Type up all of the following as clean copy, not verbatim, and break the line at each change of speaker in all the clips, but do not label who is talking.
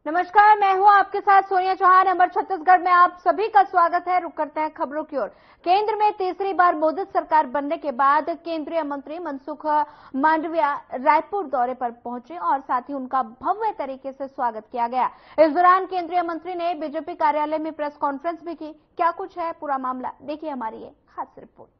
नमस्कार, मैं हूं आपके साथ सोनिया चौहान। अमर छत्तीसगढ़ में आप सभी का स्वागत है। रुक करते हैं खबरों की ओर। केंद्र में तीसरी बार मोदी सरकार बनने के बाद केंद्रीय मंत्री मनसुख मांडविया रायपुर दौरे पर पहुंचे और साथ ही उनका भव्य तरीके से स्वागत किया गया। इस दौरान केंद्रीय मंत्री ने बीजेपी कार्यालय में प्रेस कॉन्फ्रेंस भी की। क्या कुछ है पूरा मामला, देखिए हमारी ये खास रिपोर्ट।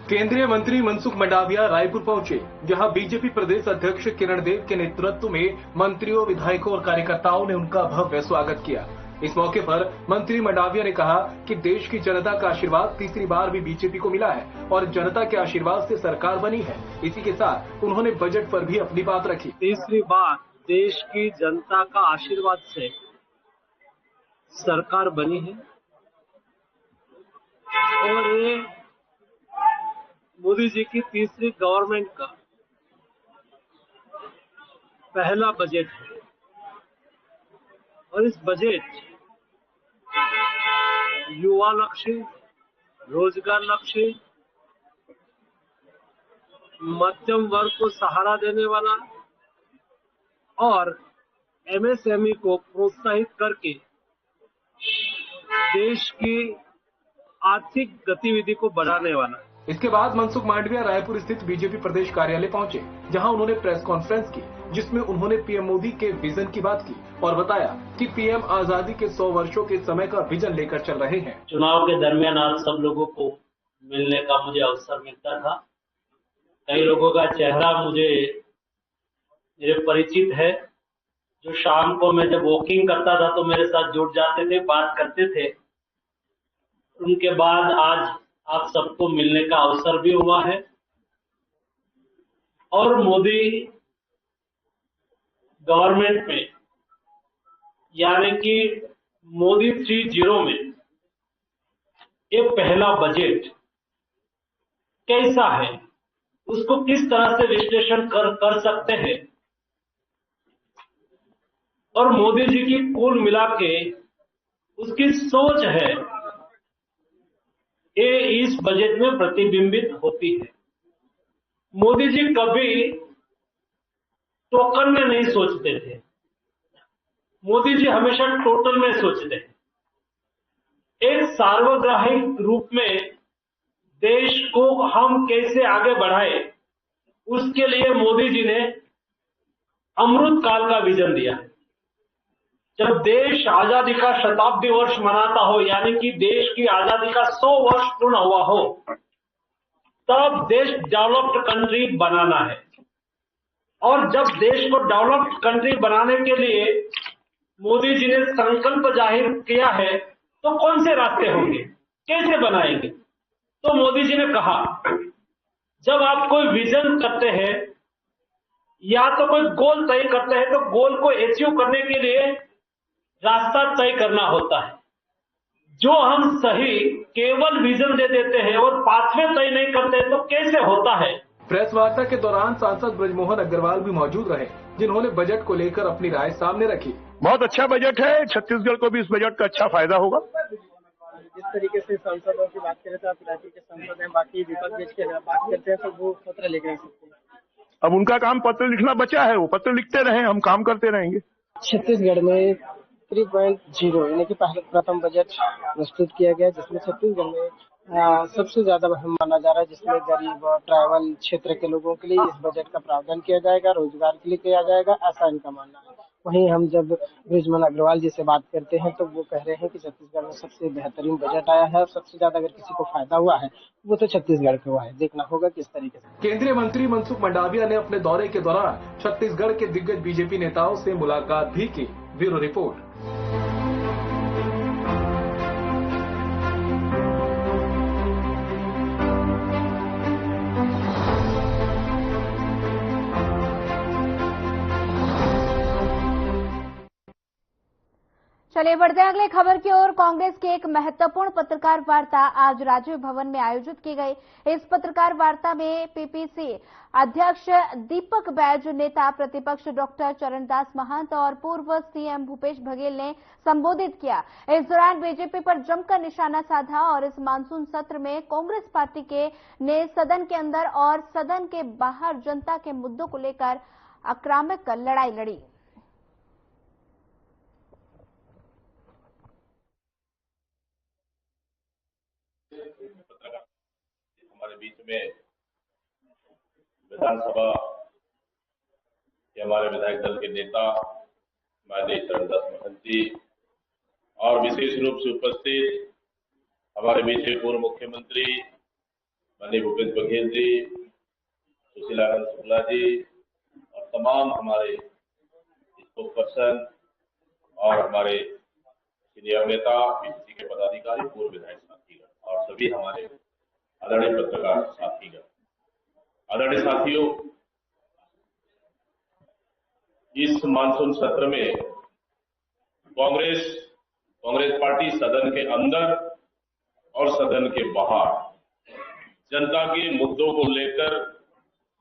केंद्रीय मंत्री मनसुख मंडाविया रायपुर पहुंचे, जहां बीजेपी प्रदेश अध्यक्ष किरण देव के नेतृत्व में मंत्रियों, विधायकों और कार्यकर्ताओं ने उनका भव्य स्वागत किया। इस मौके पर मंत्री मंडाविया ने कहा कि देश की जनता का आशीर्वाद तीसरी बार भी बीजेपी को मिला है और जनता के आशीर्वाद से सरकार बनी है। इसी के साथ उन्होंने बजट पर भी अपनी बात रखी।
तीसरी बार देश की जनता का आशीर्वाद से सरकार बनी है और ये मोदी जी की तीसरी गवर्नमेंट का पहला बजट है और इस बजट युवा लक्ष्य, रोजगार लक्ष्य, मध्यम वर्ग को सहारा देने वाला और एमएसएमई को प्रोत्साहित करके देश की आर्थिक गतिविधि को बढ़ाने वाला।
इसके बाद मनसुख मांडविया रायपुर स्थित बीजेपी प्रदेश कार्यालय पहुंचे, जहां उन्होंने प्रेस कॉन्फ्रेंस की, जिसमें उन्होंने पीएम मोदी के विजन की बात की और बताया कि पीएम आजादी के 100 वर्षों के समय का विजन लेकर चल रहे हैं।
चुनाव के दरमियान आज सब लोगों को मिलने का मुझे अवसर मिलता था। कई लोगों का चेहरा मेरे परिचित है, जो शाम को मैं जब वॉकिंग करता था तो मेरे साथ जुड़ जाते थे, बात करते थे। उनके बाद आज आप सबको मिलने का अवसर भी हुआ है और मोदी गवर्नमेंट में यानी कि मोदी 3.0 में ये पहला बजट कैसा है, उसको किस तरह से विश्लेषण कर सकते हैं और मोदी जी की कुल मिला के उसकी सोच है, ये इस बजट में प्रतिबिंबित होती है। मोदी जी कभी टोकन में नहीं सोचते थे, मोदी जी हमेशा टोटल में सोचते हैं। एक सार्वग्राहिक रूप में देश को हम कैसे आगे बढ़ाए, उसके लिए मोदी जी ने अमृत काल का विजन दिया है। जब देश आजादी का शताब्दी वर्ष मनाता हो, यानी कि देश की आजादी का 100 वर्ष पूर्ण हुआ हो, तब देश डेवलप्ड कंट्री बनाना है। और जब देश को डेवलप्ड कंट्री बनाने के लिए मोदी जी ने संकल्प जाहिर किया है, तो कौन से रास्ते होंगे, कैसे बनाएंगे? तो मोदी जी ने कहा, जब आप कोई विजन करते हैं या तो कोई गोल तय करते हैं, तो गोल को अचीव करने के लिए रास्ता तय करना होता है। जो हम सही केवल विजन दे देते हैं और पाथवे तय नहीं करते तो कैसे होता है?
प्रेस वार्ता के दौरान सांसद ब्रजमोहन अग्रवाल भी मौजूद रहे, जिन्होंने बजट को लेकर अपनी राय सामने रखी।
बहुत अच्छा बजट है, छत्तीसगढ़ को भी इस बजट का अच्छा फायदा होगा।
जिस तरीके से सांसदों की बात करें तो आप राज्य के सांसद हैं, बाकी विपक्ष की बात करते हैं तो वो पत्र लिख रहे हैं।
अब उनका काम पत्र लिखना बचा है, वो पत्र लिखते रहे, हम काम करते रहेंगे।
छत्तीसगढ़ में 3.0 यानी कि पहले प्रथम बजट प्रस्तुत किया गया, जिसमें छत्तीसगढ़ में सबसे ज्यादा अहम माना जा रहा है, जिसमें गरीब और ट्राइबल क्षेत्र के लोगों के लिए इस बजट का प्रावधान किया जाएगा, रोजगार के लिए किया जाएगा, ऐसा इनका मानना है। वहीं हम जब ब्रजमोहन अग्रवाल जी से बात करते हैं तो वो कह रहे हैं कि छत्तीसगढ़ में सबसे बेहतरीन बजट आया है और सबसे ज्यादा अगर किसी को फायदा हुआ है वो तो छत्तीसगढ़ को हुआ है। देखना होगा किस तरीके से।
केंद्रीय मंत्री मनसुख मंडाविया ने अपने दौरे के दौरान छत्तीसगढ़ के दिग्गज बीजेपी नेताओं से मुलाकात भी की। Bureau report.
चलिए चलिए बढ़ते हैं अगले खबर की ओर। कांग्रेस की एक महत्वपूर्ण पत्रकार वार्ता आज राजीव भवन में आयोजित की गई। इस पत्रकार वार्ता में पीपीसी अध्यक्ष दीपक बैज, नेता प्रतिपक्ष डॉक्टर चरणदास महंत और पूर्व सीएम भूपेश बघेल ने संबोधित किया। इस दौरान बीजेपी पर जमकर निशाना साधा और इस मानसून सत्र में कांग्रेस पार्टी ने सदन के अंदर और सदन के बाहर जनता के मुद्दों को लेकर आक्रामक लड़ाई लड़ी।
हमारे बीच में विधानसभा के हमारे विधायक दल के नेता माननीय चरणदास महंत जी और विशेष रूप से उपस्थित हमारे बीच में पूर्व मुख्यमंत्री माननीय भूपेश बघेल जी, सुशीलानंद शुक्ला जी और तमाम हमारे स्पोक्स पर्सन और हमारे सीनियर नेता, पीसीसी के पदाधिकारी, पूर्व विधायक साथीगण और सभी हमारे आदरणीय पत्रकार साथीगण। आदरणीय साथियों, इस मानसून सत्र में कांग्रेस पार्टी सदन के अंदर और सदन के बाहर जनता के मुद्दों को लेकर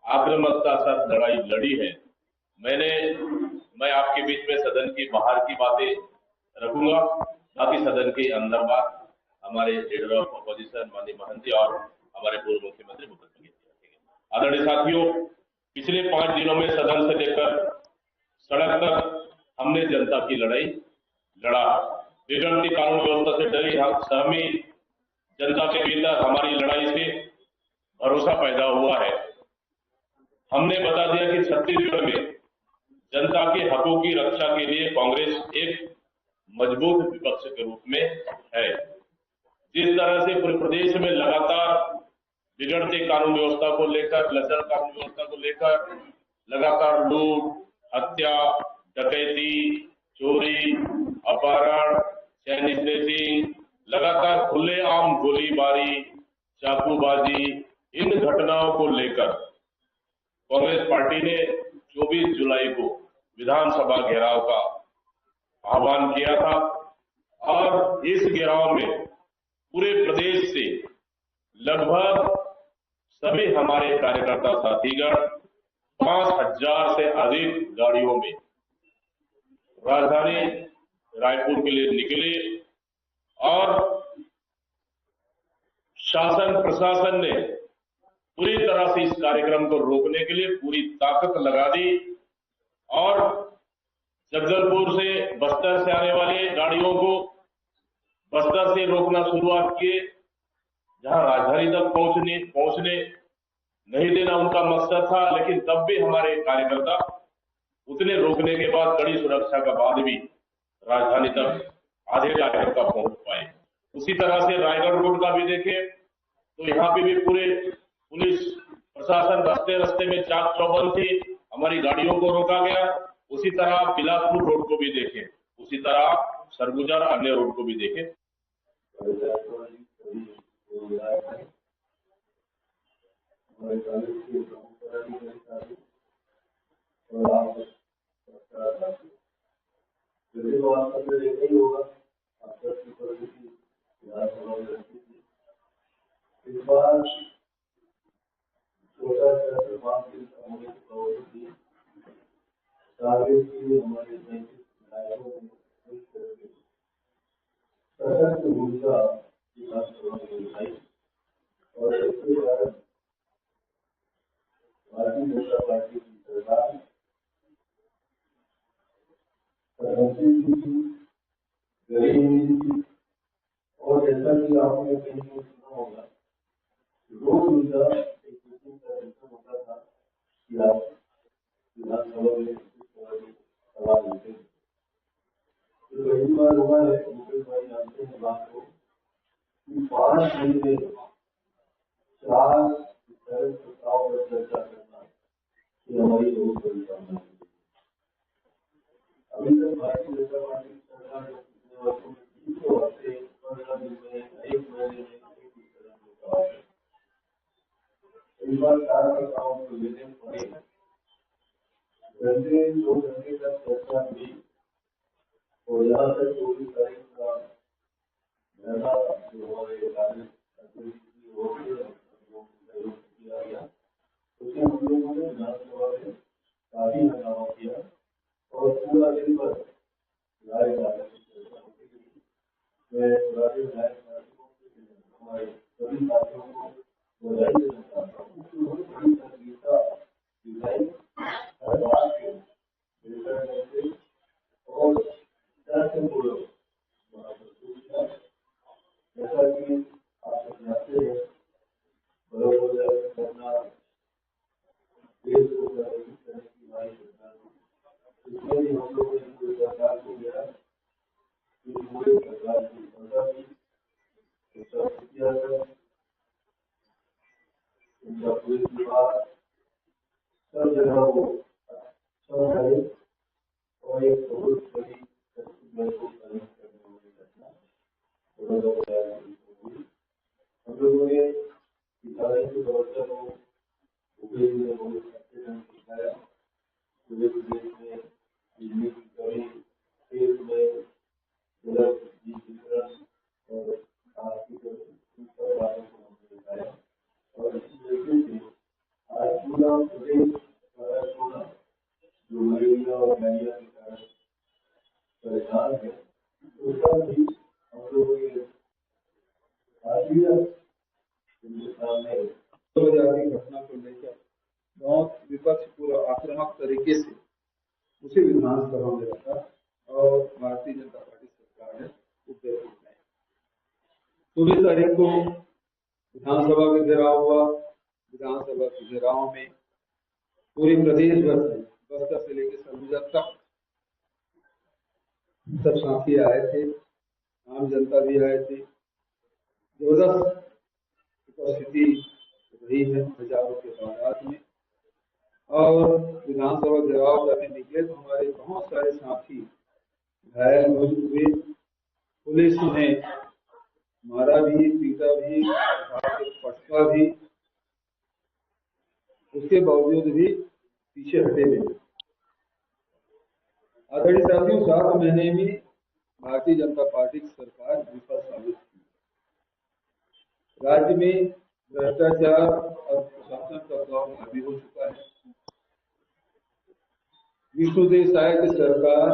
आक्रामकता से लड़ाई लड़ी है। मैं आपके बीच में सदन के बाहर की बातें रखूंगा, बाकी सदन के अंदर बात हमारे लीडर ऑफ अपोजिशन माननीय महंत जी और हमारे पूर्व मुख्यमंत्री भूपेश बघेल जी। आदरणीय साथियों, पिछले 5 दिनों में सदन से लेकर सड़क तक हमने जनता की लड़ाई लड़ा। बिगड़ती कानून व्यवस्था से डरी सहमी जनता के भीतर हमारी लड़ाई से भरोसा पैदा हुआ है। हमने बता दिया कि छत्तीसगढ़ में जनता के हकों की रक्षा के लिए कांग्रेस एक मजबूत विपक्ष के रूप में है। जिस तरह से पूरे प्रदेश में लगातार बिगड़ते कानून व्यवस्था को लेकर, लचर कानून व्यवस्था को लेकर लगातार लूट, हत्या, डकैती, चोरी, अपहरण, चैन स्नैचिंग, लगातार खुलेआम गोलीबारी, चाकूबाजी, इन घटनाओं को लेकर कांग्रेस पार्टी ने 24 जुलाई को विधानसभा घेराव का आह्वान किया था और इस घेराव में पूरे प्रदेश से लगभग सभी हमारे कार्यकर्ता साथीगण 5000 से अधिक गाड़ियों में राजधानी रायपुर के लिए निकले और शासन प्रशासन ने पूरी तरह से इस कार्यक्रम को रोकने के लिए पूरी ताकत लगा दी और जगदलपुर से बस्तर से आने वाले गाड़ियों को बस्तर से रोकना शुरुआत किए। जहां राजधानी तक पहुंचने नहीं देना उनका मकसद था, लेकिन तब भी हमारे कार्यकर्ता उतने रोकने के बाद कड़ी सुरक्षा के बाद भी राजधानी तक आधे कार्यकर्ता पहुंच पाए। उसी तरह से रायगढ़ रोड का भी देखें तो यहाँ पे भी पूरे पुलिस प्रशासन रास्ते में चाक चौबंद थी, हमारी गाड़ियों को रोका गया। उसी तरह बिलासपुर रोड को भी देखें, उसी तरह सरगुजा और अन्य रोड को भी देखें।
इस बार छोटा हमारे सशक्त भूमिका विधानसभा में निभाई और इसके कारण भारतीय जनता पार्टी की सरकार प्रधानमंत्री जी गरीब थी और जैसा कि आपने कहीं सुना होगा, रोज उनका एक मीटिंग का सिस्टम होता था कि आप विधानसभा में सवाल लेते हैं। तो पहली बार हुआ है, मुकेश भाई जानते हैं बात को, कि 5 महीने 4 प्रस्ताव पर चर्चा करना ये हमारी बहुत बड़ी कामना है। अभी तक भारतीय जनता पार्टी की सरकार पिछले वर्षों में 300 हफ्ते 15 दिन में 1 महीने में इस तरह के सवाल है। इस बार 4 प्रस्तावों को लेने पड़े, घंटे 2 घंटे तक चर्चा हुई और यहाँ तक 24 तारीख का धरना जो हमारे राज्य की ओर से किया गया, उसमें हम लोगों ने विधानसभा में काफी हंगामा किया और पूरा दिन भर राय चर्चा होती रही। मैं राज्य विधायक हमारे सभी साथियों को बधाई देना चाहता हूँ कि उन्होंने बड़ी तकलीफा दिखाई, हर बात के बेहतर से और तर्कपूर्वक प्रस्तुत किया। जैसा कि आप सब जानते हैं, बड़ों करना देश को प्रभावित करने की हमारी सरकार है। इसमें भी हम लोगों ने सरकार को गया कि पूरे सरकार की क्षमता की उनका पुलिस विभाग सब जगह वो अच्छा है और एक बहुत बड़ी को कनेक्ट करने वाली घटना हम लोगों ने किसानी के समस्या को भूपेश ने बहुत अच्छे ढंग से दिखाया। पूरे प्रदेश में बिजली की कमी, खेत में जल वितरण और आर्थिक बातों को हमने दिखाया और इसी तरीके से आज पूरा प्रदेश जो मलेरिया और डायरिया के कारण परेशान है, उसका भी हम लोगों के राष्ट्रीय हिंदुस्तान में
2000 की घटना को लेकर बहुत विपक्ष पूरा आक्रामक तरीके से उसे विधानसभा में रखा और भारतीय जनता पार्टी सरकार ने उसे 24 तारीख को विधानसभा का घेराव हुआ। विधानसभा के घेराव में पूरे प्रदेश भर से बस्तर से लेकर सरगुजा तक सब साथी आए थे, आम जनता भी आए थे। जबरदस्त उपस्थिति रही है हजारों के तादाद में और विधानसभा घेराव करने निकले तो हमारे बहुत सारे साथी घायल हुए। पुलिस ने मारा भी, पीटा भी, पटका भी, उसके बावजूद भी पीछे हटे नहीं। आदरणीय साथियों, 7 महीने में भारतीय जनता पार्टी की सरकार विफल साबित की। राज्य में भ्रष्टाचार और प्रशासन का दौर हावी हो चुका है। विष्णुदेव साय की सरकार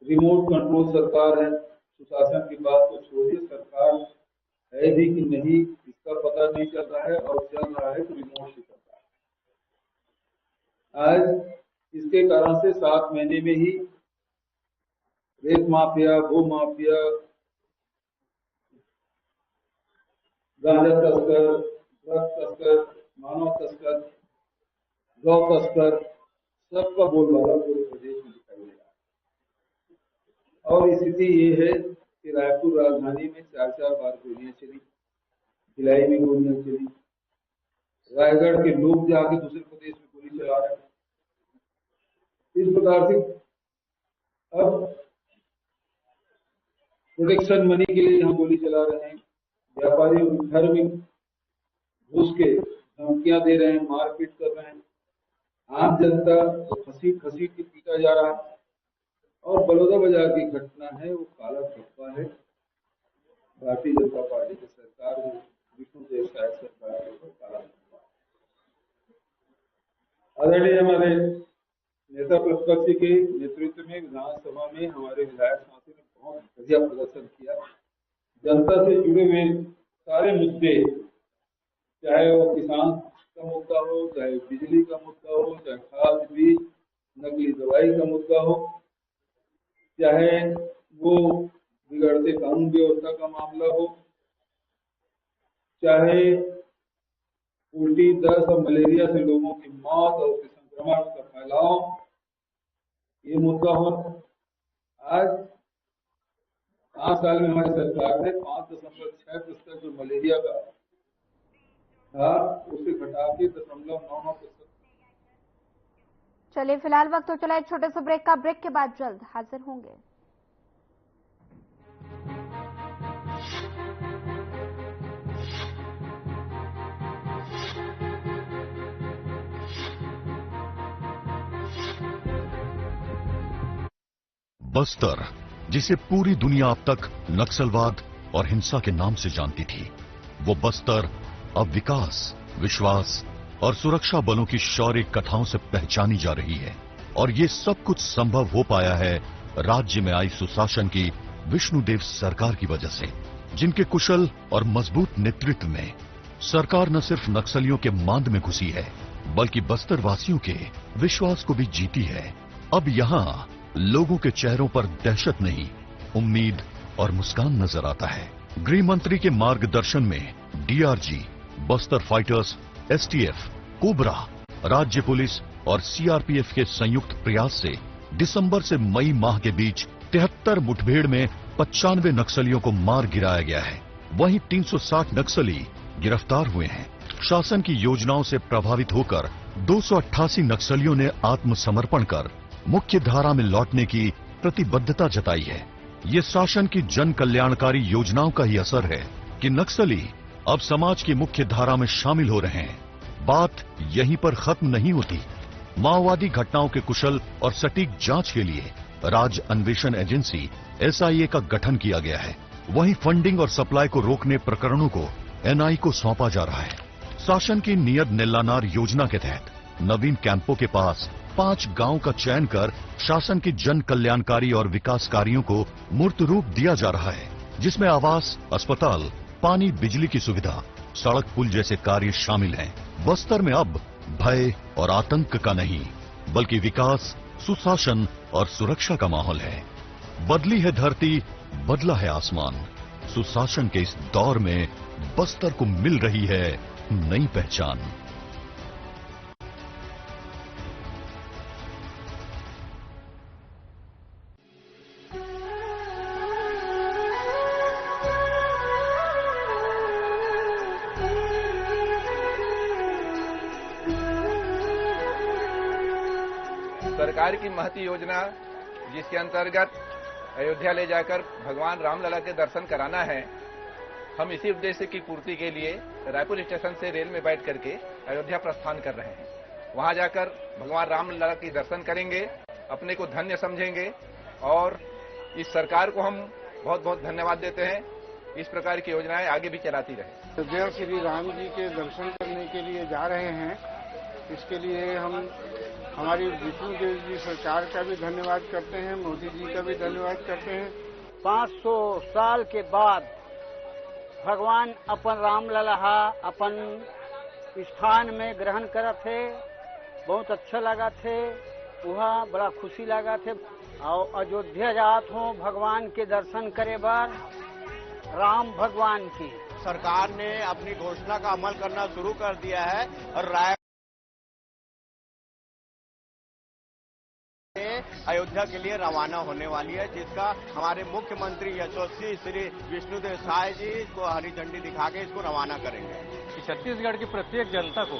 रिमोट कंट्रोल सरकार है। सुशासन की बात को छोड़िए, सरकार है भी कि नहीं इसका पता नहीं चल रहा है और चल रहा है तो रिमोट से चल रहा है। आज इसके कारण से 7 महीने में ही रेत माफिया, भू माफिया, गांजा तस्कर, ड्रग तस्कर, मानव तस्कर, गौ तस्कर, सबका बोलबाला पूरे प्रदेश में दिखाई दे रहा है। और स्थिति ये है कि रायपुर राजधानी में 4-4 बार गोलियां चली, भिलाई में गोलियां चली, रायगढ़ के लोग जाके दूसरे प्रदेश में गोली चला रहे हैं। इस प्रकार से अब प्रोटेक्शन मनी के लिए यहाँ गोली चला रहे हैं, व्यापारियों के घर में घुस के धमकियां दे रहे हैं, मारपीट कर रहे हैं, आम जनता घसीट के पीटा जा रहा है। और बलौदा बाजार की घटना है वो काला ठप्पा है भारतीय जनता पार्टी की सरकार है, विष्णुदेव साय सरकार है वो काला ठप्पा है। आदरणीय हमारे नेता प्रतिपक्ष के नेतृत्व में विधानसभा में हमारे विधायक साथी ने बहुत बढ़िया प्रदर्शन किया। जनता से जुड़े हुए सारे मुद्दे, चाहे वो किसान का मुद्दा हो, चाहे बिजली का मुद्दा हो, चाहे खाद बीज नकली दवाई का मुद्दा हो, चाहे वो बिगड़ते कानून व्यवस्था का मामला हो, चाहे उल्टी, दस्त और मलेरिया से लोगों की मौत और उसके संक्रमण का फैलाव, ये मुद्दा हो। आज 5 साल में हमारी सरकार ने 5.6% जो मलेरिया का था उसे घटा के 0.99%।
चलिए फिलहाल वक्त हो चला एक छोटे से ब्रेक का। ब्रेक के बाद जल्द हाजिर होंगे।
बस्तर, जिसे पूरी दुनिया अब तक नक्सलवाद और हिंसा के नाम से जानती थी, वो बस्तर अब विकास, विश्वास और सुरक्षा बलों की शौर्य कथाओं से पहचानी जा रही है। और ये सब कुछ संभव हो पाया है राज्य में आई सुशासन की विष्णुदेव सरकार की वजह से, जिनके कुशल और मजबूत नेतृत्व में सरकार न सिर्फ नक्सलियों के मांद में घुसी है, बल्कि बस्तर वासियों के विश्वास को भी जीती है। अब यहाँ लोगों के चेहरों पर दहशत नहीं, उम्मीद और मुस्कान नजर आता है। गृह मंत्री के मार्गदर्शन में DRG, Bastar fighters, STF, cobra, राज्य पुलिस और सीआरपीएफ के संयुक्त प्रयास से दिसंबर से मई माह के बीच 73 मुठभेड़ में 95 नक्सलियों को मार गिराया गया है। वहीं 360 नक्सली गिरफ्तार हुए हैं। शासन की योजनाओं से प्रभावित होकर 288 नक्सलियों ने आत्मसमर्पण कर मुख्य धारा में लौटने की प्रतिबद्धता जताई है। ये शासन की जन कल्याणकारी योजनाओं का ही असर है कि नक्सली अब समाज की मुख्य धारा में शामिल हो रहे हैं। बात यहीं पर खत्म नहीं होती। माओवादी घटनाओं के कुशल और सटीक जांच के लिए राज्य अन्वेषण एजेंसी एसआईए का गठन किया गया है। वहीं फंडिंग और सप्लाई को रोकने प्रकरणों को एनआई को सौंपा जा रहा है। शासन की नियत नेल्लानार योजना के तहत नवीन कैंपों के पास 5 गांव का चयन कर शासन की जन कल्याणकारी और विकास कार्यों को मूर्त रूप दिया जा रहा है, जिसमें आवास, अस्पताल, पानी, बिजली की सुविधा, सड़क, पुल जैसे कार्य शामिल हैं। बस्तर में अब भय और आतंक का नहीं, बल्कि विकास, सुशासन और सुरक्षा का माहौल है। बदली है धरती, बदला है आसमान। सुशासन के इस दौर में बस्तर को मिल रही है नई पहचान।
सरकार की महती योजना, जिसके अंतर्गत अयोध्या ले जाकर भगवान रामलला के दर्शन कराना है, हम इसी उद्देश्य की पूर्ति के लिए रायपुर स्टेशन से रेल में बैठ करके अयोध्या प्रस्थान कर रहे हैं। वहां जाकर भगवान रामलला की दर्शन करेंगे, अपने को धन्य समझेंगे और इस सरकार को हम बहुत बहुत धन्यवाद देते हैं। इस प्रकार की योजनाएं आगे भी चलाती रहे।
अयोध्या श्री राम जी के दर्शन करने के लिए जा रहे हैं। इसके लिए हम हमारी विष्णुदेव जी सरकार का भी धन्यवाद करते हैं, मोदी जी का भी धन्यवाद करते हैं।
500 साल के बाद भगवान अपन रामलला अपन स्थान में ग्रहण करत थे। बहुत अच्छा लगा थे, वहाँ बड़ा खुशी लगा थे। और अयोध्या जात हो भगवान के दर्शन करे बार, राम भगवान की
सरकार ने अपनी घोषणा का अमल करना शुरू कर दिया है और अयोध्या के लिए रवाना होने वाली है, जिसका हमारे मुख्यमंत्री यशस्वी श्री विष्णुदेव साय जी को हरी झंडी दिखा के इसको रवाना करेंगे।
छत्तीसगढ़ की प्रत्येक जनता को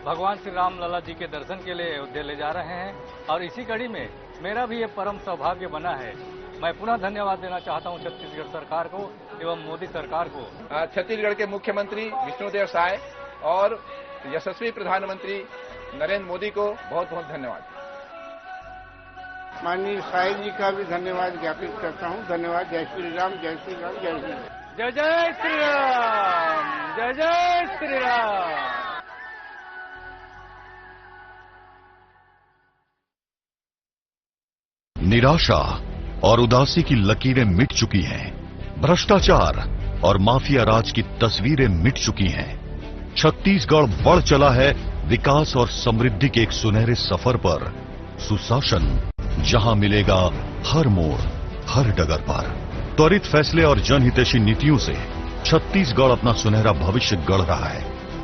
भगवान श्री रामलला जी के दर्शन के लिए अयोध्या ले जा रहे हैं और इसी कड़ी में मेरा भी ये परम सौभाग्य बना है। मैं पुनः धन्यवाद देना चाहता हूँ छत्तीसगढ़ सरकार को एवं मोदी सरकार को।
छत्तीसगढ़ के मुख्यमंत्री विष्णुदेव साय और यशस्वी प्रधानमंत्री नरेंद्र मोदी को बहुत बहुत धन्यवाद।
माननीय साय जी का भी धन्यवाद ज्ञापित करता हूँ। धन्यवाद। जय श्री राम, जय श्री राम, जय श्री राम।
जय जय श्री राम, जय जय श्री राम।
निराशा और उदासी की लकीरें मिट चुकी हैं। भ्रष्टाचार और माफिया राज की तस्वीरें मिट चुकी हैं। छत्तीसगढ़ बढ़ चला है विकास और समृद्धि के एक सुनहरे सफर पर। सुशासन जहां मिलेगा हर मोड़, हर डगर पर। त्वरित फैसले और जनहितैषी नीतियों से छत्तीसगढ़ अपना सुनहरा भविष्य गढ़ रहा है।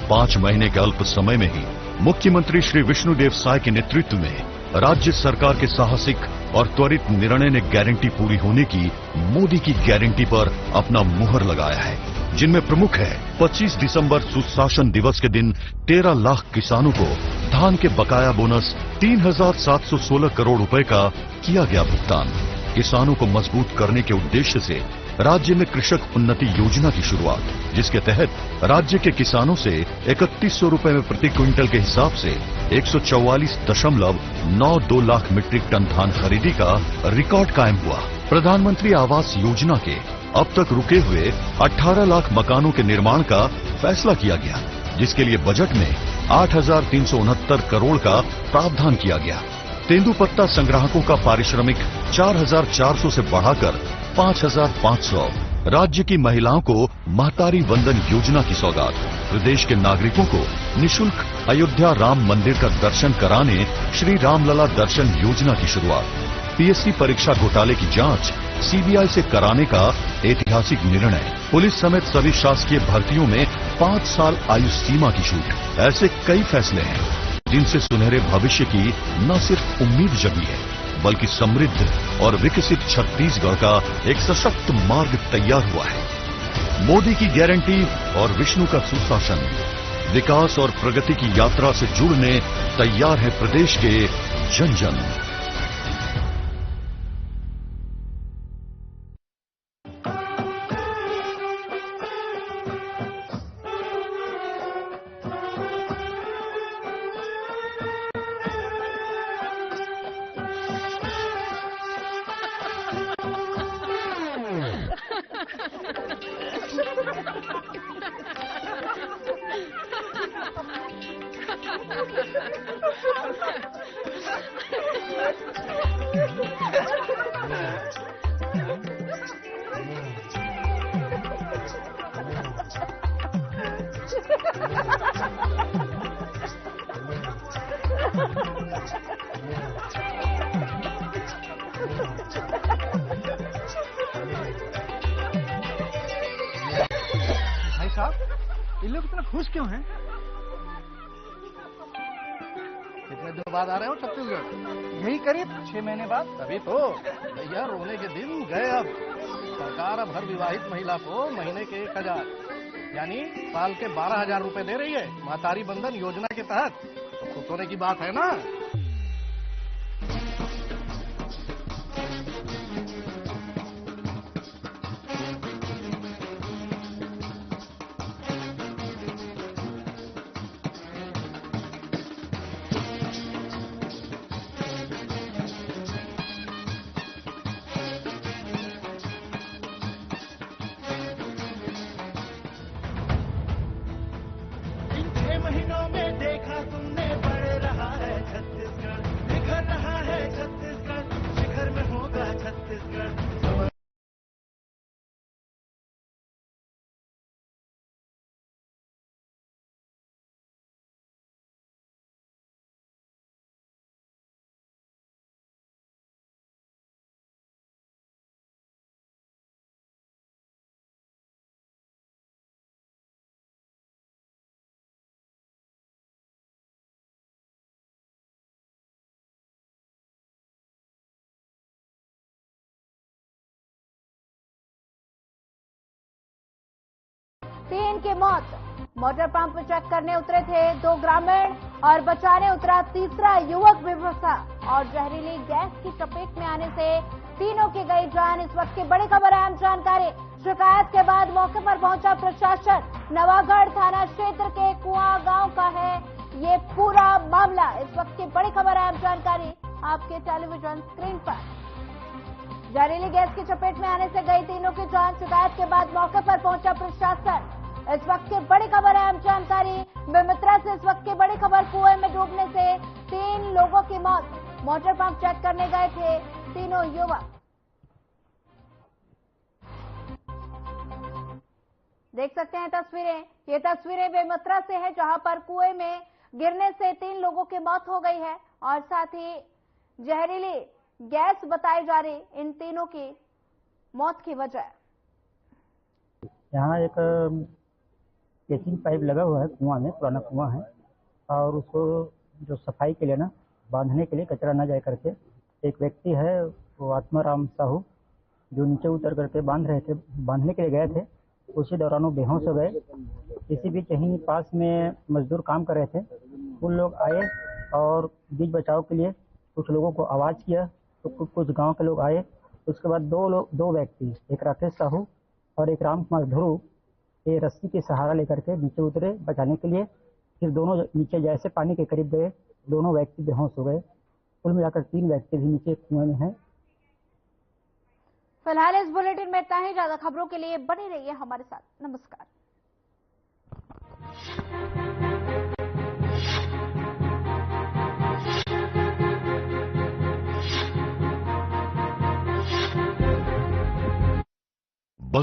5 महीने के अल्प समय में ही मुख्यमंत्री श्री विष्णुदेव साय के नेतृत्व में राज्य सरकार के साहसिक और त्वरित निर्णय ने गारंटी पूरी होने की मोदी की गारंटी पर अपना मुहर लगाया है, जिनमें प्रमुख है 25 दिसंबर सुशासन दिवस के दिन 13 लाख किसानों को धान के बकाया बोनस 3,716 करोड़ रुपए का किया गया भुगतान। किसानों को मजबूत करने के उद्देश्य से राज्य में कृषक उन्नति योजना की शुरुआत, जिसके तहत राज्य के किसानों से 3100 रुपए में प्रति क्विंटल के हिसाब से 144.92 लाख मीट्रिक टन धान खरीदी का रिकॉर्ड कायम हुआ। प्रधानमंत्री आवास योजना के अब तक रुके हुए 18 लाख मकानों के निर्माण का फैसला किया गया, जिसके लिए बजट में 8,369 करोड़ का प्रावधान किया गया। तेंदुपत्ता संग्राहकों का पारिश्रमिक 4,400 से बढ़ाकर 5,500। राज्य की महिलाओं को महतारी वंदन योजना की सौगात। प्रदेश के नागरिकों को निशुल्क अयोध्या राम मंदिर का दर्शन कराने श्री रामलला दर्शन योजना की शुरुआत। पीएससी परीक्षा घोटाले की जांच सीबीआई से कराने का ऐतिहासिक निर्णय। पुलिस समेत सभी शासकीय भर्तियों में 5 साल आयु सीमा की छूट। ऐसे कई फैसले हैं जिनसे सुनहरे भविष्य की न सिर्फ उम्मीद जगी है, बल्कि समृद्ध और विकसित छत्तीसगढ़ का एक सशक्त मार्ग तैयार हुआ है। मोदी की गारंटी और विष्णु का सुशासन, विकास और प्रगति की यात्रा से जुड़ने तैयार है प्रदेश के जन जन।
भाई साहब, ये लोग इतना खुश क्यों हैं? कितने दिन बाद आ रहे हो छत्तीसगढ़? यही करीब 6 महीने बाद। तभी तो भैया रोने के दिन गए। अब सरकार अब हर विवाहित महिला को महीने के 1,000 यानी साल के 12,000 रुपए दे रही है महतारी बंधन योजना के तहत। तो खुश होने की बात है ना।
महीनों में देखा तुमने बढ़ रहा है छत्तीसगढ़, निखर रहा है छत्तीसगढ़, शिखर में होगा छत्तीसगढ़।
तीन की मौत। मोटर पंप चेक करने उतरे थे 2 ग्रामीण और बचाने उतरा तीसरा युवक भी फंसा और जहरीली गैस की चपेट में आने से तीनों की गई जान। इस वक्त की बड़ी खबर, अहम जानकारी। शिकायत के बाद मौके पर पहुंचा प्रशासन। नवागढ़ थाना क्षेत्र के कुआं गांव का है ये पूरा मामला। इस वक्त की बड़ी खबर, अहम जानकारी आपके टेलीविजन स्क्रीन पर। जहरीली गैस की चपेट में आने से गई तीनों की जान। शिकायत के बाद मौके पर पहुंचा प्रशासन। इस वक्त की बड़ी खबर, अहम जानकारी बेमित्रा से। इस वक्त की बड़ी खबर, कुएं में डूबने से 3 लोगों की मौत। मोटर पंप चेक करने गए थे तीनों युवक। देख सकते हैं तस्वीरें। ये तस्वीरें बेमित्रा से है, जहां पर कुएं में गिरने से 3 लोगों की मौत हो गई है और साथ ही जहरीली गैस बताई जा रही इन तीनों की मौत की वजह।
यहाँ एक केचिंग पाइप लगा हुआ है कुआं में, पुराना कुआं है, और उसको जो सफाई के लिए ना, बांधने के लिए कचरा न जाए करके एक व्यक्ति है, वो आत्माराम साहू, जो नीचे उतर करके बांधने के लिए गए थे। उसी दौरान वो बेहोश हो गए। इसी बीच यहीं पास में मजदूर काम कर रहे थे, उन लोग आए और बीच बचाव के लिए कुछ लोगों को आवाज़ किया, तो कुछ गांव के लोग आए उसके बाद दो व्यक्ति, एक राकेश साहू और एक राम कुमार ध्रुव, ये रस्सी के सहारा लेकर के नीचे उतरे बचाने के लिए। फिर दोनों नीचे जैसे पानी के करीब गए, दोनों व्यक्ति बेहोश हो गए। कुल मिलाकर 3 व्यक्ति भी नीचे कुएं में हैं।
फिलहाल इस बुलेटिन में इतना ही। ज्यादा खबरों के लिए बने रहिए हमारे साथ। नमस्कार।